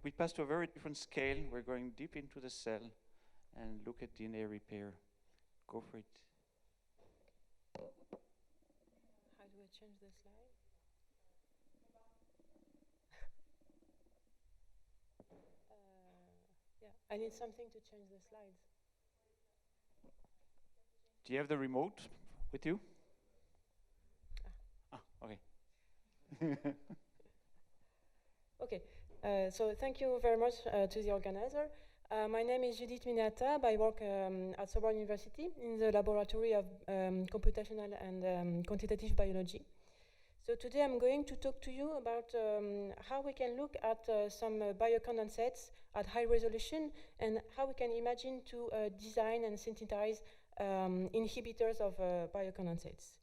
we pass to a very different scale. We're going deep into the cell and look at DNA repair. Go for it. How do I change the slide? Yeah, I need something to change the slides. Do you have the remote with you? Okay. Okay, so thank you very much to the organizer. My name is Judith Miné-Hattab. I work at Sorbonne University in the laboratory of computational and quantitative biology. So today I'm going to talk to you about how we can look at some biocondensates at high resolution and how we can imagine to design and synthesize inhibitors of biocondensates.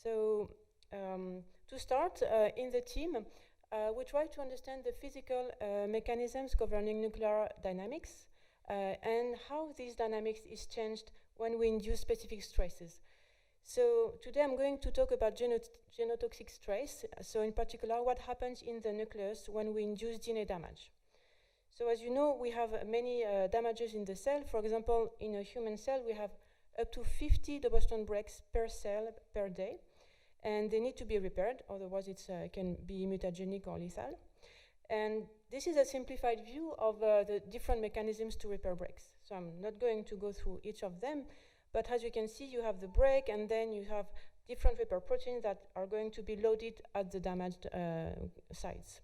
So to start, in the team, we try to understand the physical mechanisms governing nuclear dynamics and how this dynamics is changed when we induce specific stresses. So today I'm going to talk about genotoxic stress, so in particular what happens in the nucleus when we induce DNA damage. So as you know, we have many damages in the cell. For example, in a human cell we have up to 50 double strand breaks per cell per day, and they need to be repaired, otherwise it can be mutagenic or lethal. And this is a simplified view of the different mechanisms to repair breaks. So I'm not going to go through each of them, but as you can see, you have the break, and then you have different repair proteins that are going to be loaded at the damaged sites.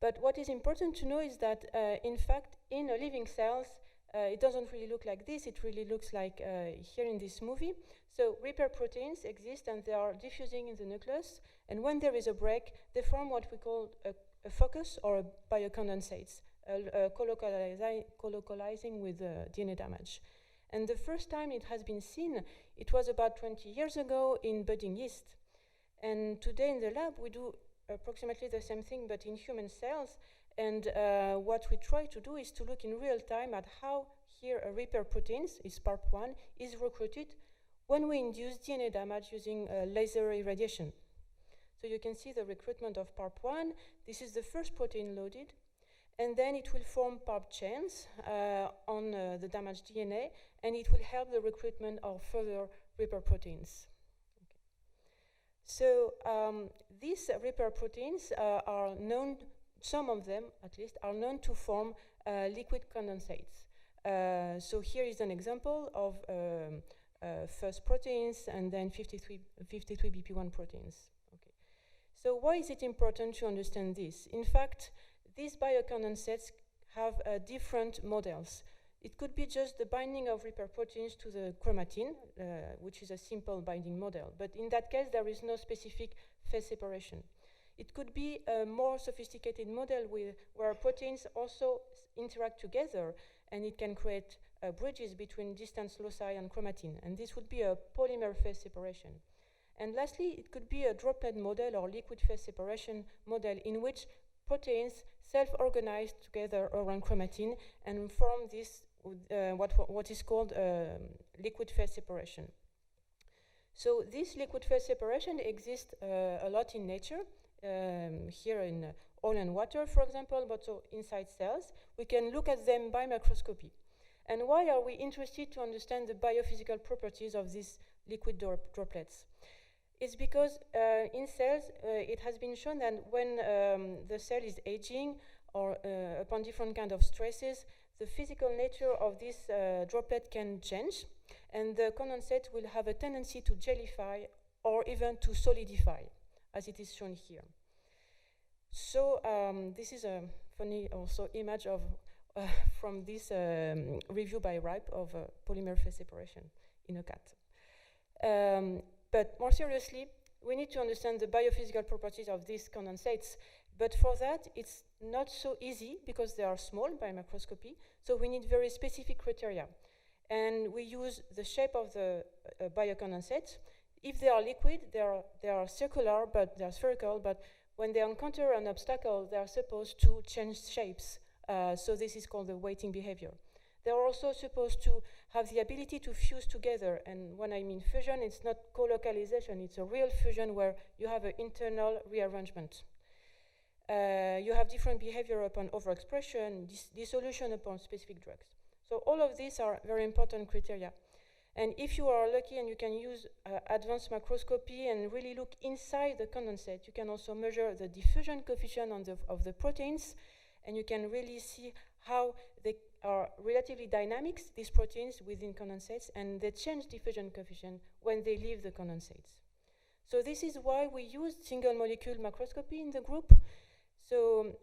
But what is important to know is that, in fact, in a living cells, it doesn't really look like this. It really looks like here in this movie. So repair proteins exist, and they are diffusing in the nucleus. And when there is a break, they form what we call a focus or a biocondensates, colocalizing with DNA damage. And the first time it has been seen, it was about 20 years ago in budding yeast. And today in the lab, we do approximately the same thing, but in human cells. And what we try to do is to look in real time at how here a repair proteins, is PARP1, is recruited when we induce DNA damage using laser irradiation. So you can see the recruitment of PARP1. This is the first protein loaded. And then it will form PARP chains on the damaged DNA, and it will help the recruitment of further repair proteins. Okay. So these repair proteins are known, some of them at least, are known to form liquid condensates. So here is an example of first proteins and then 53 BP1 proteins. Okay. So why is it important to understand this? In fact, these biocondensates have different models. It could be just the binding of repair proteins to the chromatin, which is a simple binding model. But in that case, there is no specific phase separation. It could be a more sophisticated model where proteins also interact together, and it can create bridges between distant loci and chromatin. And this would be a polymer phase separation. And lastly, it could be a droplet model or liquid phase separation model in which proteins self-organize together around chromatin and form this what is called liquid phase separation. So this liquid phase separation exists a lot in nature, here in oil and water, for example, but also inside cells. We can look at them by microscopy. And why are we interested to understand the biophysical properties of these liquid droplets? It's because in cells, it has been shown that when the cell is aging or upon different kind of stresses, the physical nature of this droplet can change, and the condensate will have a tendency to jellify or even to solidify, as it is shown here. So this is a funny also image of from this review by RIPE of polymer phase separation in a cat. But more seriously, we need to understand the biophysical properties of these condensates. But for that, it's not so easy because they are small by microscopy. So we need very specific criteria. And we use the shape of the biocondensates. If they are liquid, they are circular, but they are spherical. But when they encounter an obstacle, they are supposed to change shapes. So this is called the weighting behavior. They are also supposed to have the ability to fuse together. And when I mean fusion, it's not co-localization. It's a real fusion where you have an internal rearrangement. you have different behavior upon overexpression, dissolution upon specific drugs. So all of these are very important criteria. And if you are lucky and you can use advanced macroscopy and really look inside the condensate, you can also measure the diffusion coefficient of the proteins, and you can really see how they are relatively dynamic, these proteins within condensates, and they change diffusion coefficient when they leave the condensates. So this is why we use single molecule macroscopy in the group. So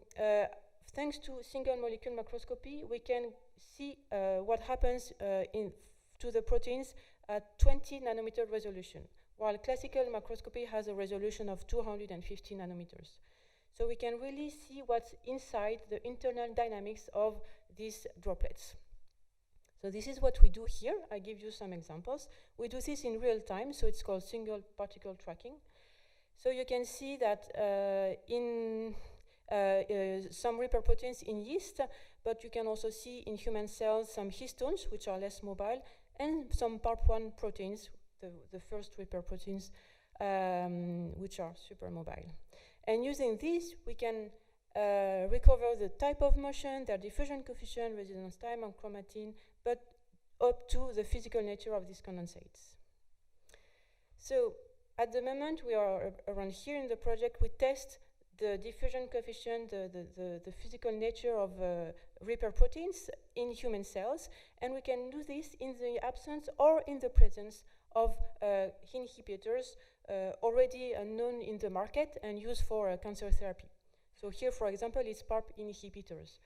thanks to single molecule macroscopy, we can see what happens to the proteins at 20 nanometer resolution, while classical macroscopy has a resolution of 250 nanometers. So we can really see what's inside the internal dynamics of these droplets. So this is what we do here. I give you some examples. We do this in real time, so it's called single particle tracking. So you can see that in some Reaper proteins in yeast, but you can also see in human cells some histones, which are less mobile, and some PARP1 proteins, the first Reaper proteins, which are super mobile. And using these, we can recover the type of motion, their diffusion coefficient, residence time, and chromatin, but up to the physical nature of these condensates. So at the moment, we are around here in the project, we test the diffusion coefficient, the physical nature of Reaper proteins in human cells, and we can do this in the absence or in the presence of inhibitors already known in the market and used for cancer therapy. So here, for example, is PARP inhibitors.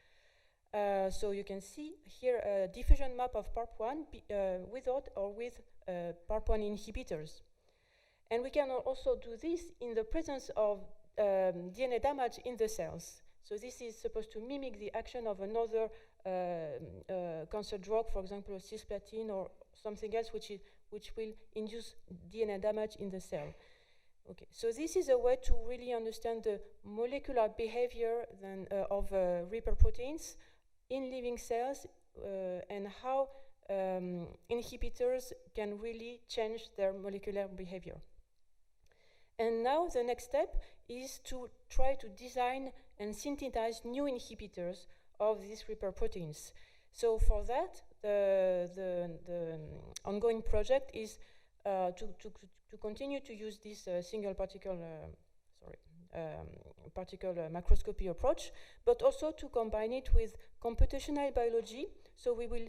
So you can see here a diffusion map of PARP1 without or with PARP1 inhibitors. And we can also do this in the presence of DNA damage in the cells. So this is supposed to mimic the action of another cancer drug, for example, cisplatin or something else which will induce DNA damage in the cell. Okay, so this is a way to really understand the molecular behavior of Reaper proteins in living cells and how inhibitors can really change their molecular behavior. And now the next step is to try to design and synthesize new inhibitors of these Reaper proteins. So for that, the ongoing project is to continue to use this single particle macroscopy approach, but also to combine it with computational biology. So we will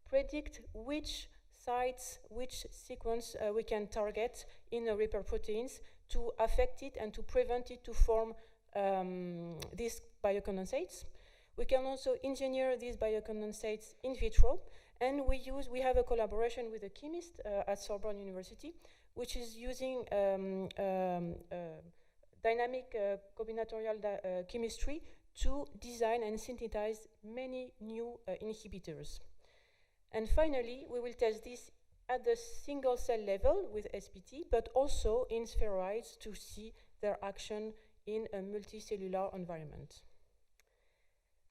predict which sites, which sequence we can target in the Reaper proteins to affect it and to prevent it to form these biocondensates. We can also engineer these biocondensates in vitro, and we have a collaboration with a chemist at Sorbonne University, which is using dynamic combinatorial chemistry to design and synthesize many new inhibitors. And finally, we will test this at the single cell level with SPT, but also in spheroids to see their action in a multicellular environment.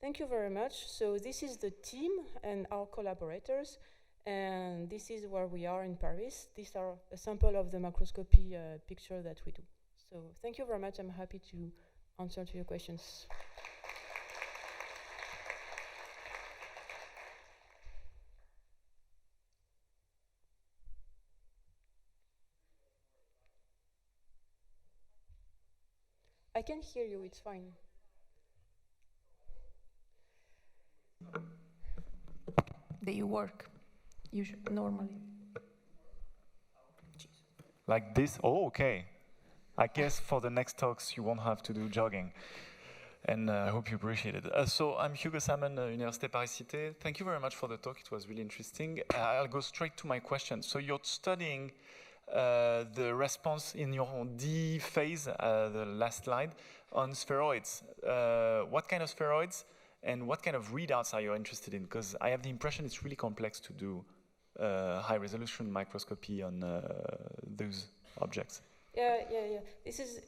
Thank you very much. So this is the team and our collaborators, and this is where we are in Paris. These are a sample of the macroscopy picture that we do. So thank you very much. I'm happy to answer to your questions. I can hear you, it's fine. They work usually normally. Like this? Oh, okay. I guess for the next talks you won't have to do jogging. And I hope you appreciate it. So I'm Hugo Salmon, Université Paris-Cité. Thank you very much for the talk. It was really interesting. I'll go straight to my question. So you're studying the response in your D phase, the last slide, on spheroids. What kind of spheroids and what kind of readouts are you interested in? Because I have the impression it's really complex to do high-resolution microscopy on those objects. Yeah. This is,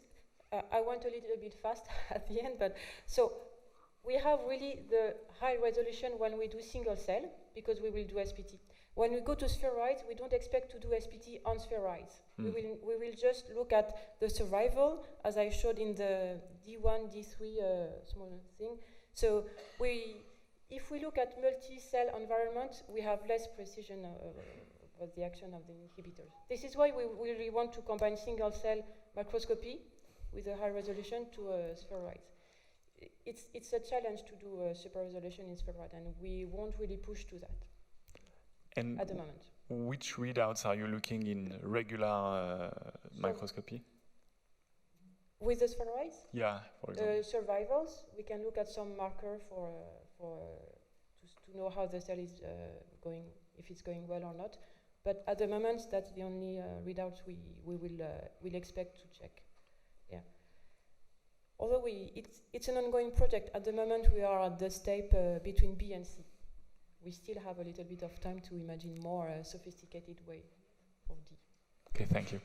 I went a little bit fast at the end, but so we have really the high resolution when we do single cell, because we will do SPT. When we go to spheroids, we don't expect to do SPT on spheroids. Mm. We will just look at the survival, as I showed in the D1, D3 small thing. So if we look at multi-cell environment, we have less precision about the action of the inhibitors. This is why we really want to combine single-cell microscopy with a high resolution to spheroids. It's a challenge to do super resolution in spheroid, and we won't really push to that. And at the moment. Which readouts are you looking in regular microscopy? With the spheroids? Yeah, for example. Survivals, we can look at some marker to know how the cell is going, if it's going well or not. But at the moment, that's the only readouts we will expect to check. Yeah. Although it's an ongoing project. At the moment, we are at the step between B and C. We still have a little bit of time to imagine more sophisticated way for D. Okay, thank you.